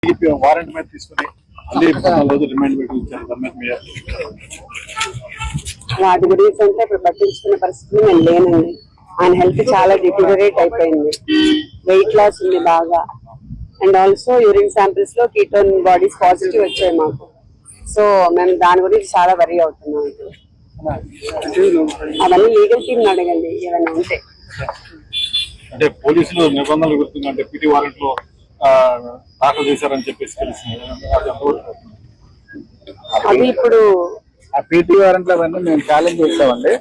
Warrant మీద తీసుకుని మళ్ళీ 14 రోజులు రిమైండ్ పెట్టి ఇచ్చారు. వాటి గురించి అంటే ఇప్పుడు పట్టించుకునే పరిస్థితులు నేను లేనండి. ఆయన హెల్త్ చాలా డిటీరియరేట్ అయిపోయింది, వెయిట్ లాస్ ఉంది బాగా, అండ్ ఆల్సో యూరిన్ శాంపిల్స్ లో కీటోన్ బాడీస్ పాజిటివ్ వచ్చాయి మాకు. సో మేము దాని గురించి చాలా వరీ అవుతున్నాం. అవన్నీ లీగల్ టీమ్ అడగండి ఏమైనా ఉంటే. అంటే పోలీసులు నిబంధనలు గుర్తుంది అంటే పిటి వారెంట్ లో దాఖలు చేశారని చెప్పేసి తెలిసింది. అది ఇప్పుడు ఆ పీటీ వారెంట్లు అవన్నీ మేము ఛాలెంజ్ చేస్తామండి.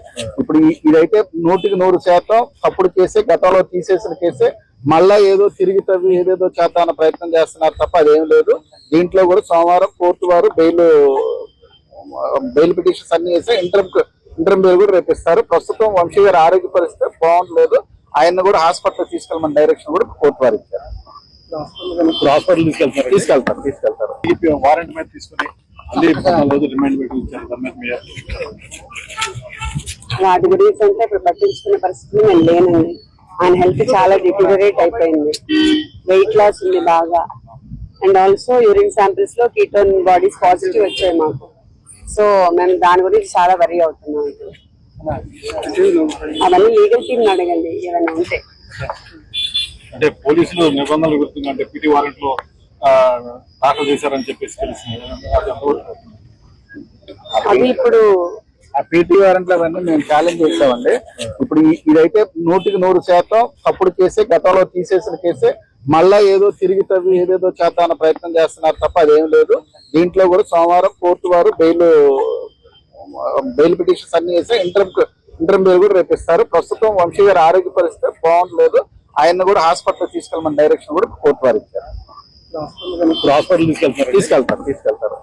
ఇప్పుడు ఇదైతే 100% తప్పుడు కేసే, గతంలో తీసేసిన కేసే. మళ్ళా ఏదో తిరిగి తవ్వి ఏదేదో చేద్దామన్న ప్రయత్నం చేస్తున్నారు తప్ప అదేం లేదు. దీంట్లో కూడా సోమవారం కోర్టు వారు బెయిల్ పిటిషన్స్ అన్ని వేస్తే ఇంటర్మ్ బెయిల్ కూడా రేపిస్తారు. ప్రస్తుతం వంశీ గారి ఆరోగ్య పరిస్థితి బాగుండలేదు. ఆయన కూడా హాస్పిటల్ తీసుకెళ్ళమని డైరెక్షన్ కూడా కోర్టు వారు ఇచ్చారు. హాస్పిటల్ తీసుకెళ్తారు. వారెంట్ మీద తీసుకుని మళ్ళీ 14 రోజులు రిమైండ్ పెట్టి ఇచ్చారు. వాటి గురించి అంటే ఇప్పుడు పట్టించుకునే పరిస్థితులు నేను లేనండి. ఆయన హెల్త్ చాలా డిటీరియరేట్ అయిపోయింది, వెయిట్ లాస్ ఉంది బాగా, అండ్ ఆల్సో యూరిన్ శాంపిల్స్ లో కీటోన్ బాడీస్ పాజిటివ్ వచ్చాయి మాకు. సో మేము దాని గురించి చాలా వరీ అవుతున్నాం. అవన్నీ లీగల్ టీమ్ అడగండి ఏమైనా ఉంటే. అంటే పోలీసులు నిబంధనలు గుర్తుంది అంటే పిటి వారెంట్ లో దాఖలు చేశారని చెప్పేసి తెలిసింది. అది ఇప్పుడు ఆ పీటీ వారెంట్లు అవన్నీ మేము ఛాలెంజ్ చేస్తామండి. ఇప్పుడు ఇదైతే 100% తప్పుడు కేసే, గతంలో తీసేసిన కేసే. మళ్ళా ఏదో తిరిగి తవ్వి ఏదేదో చేద్దామన్న ప్రయత్నం చేస్తున్నారు తప్ప అదేం లేదు. దీంట్లో కూడా సోమవారం కోర్టు వారు బెయిల్ పిటిషన్స్ అన్ని వేస్తే ఇంటర్మ్ బెయిల్ కూడా రేపిస్తారు. ప్రస్తుతం వంశీ గారి ఆరోగ్య పరిస్థితి బాగుండలేదు. ఆయన కూడా హాస్పిటల్ తీసుకెళ్ళమని డైరెక్షన్ కూడా కోర్టు వారు ఇచ్చారు. హాస్పిటల్ తీసుకెళ్తారు. తీసుకెళ్తారు.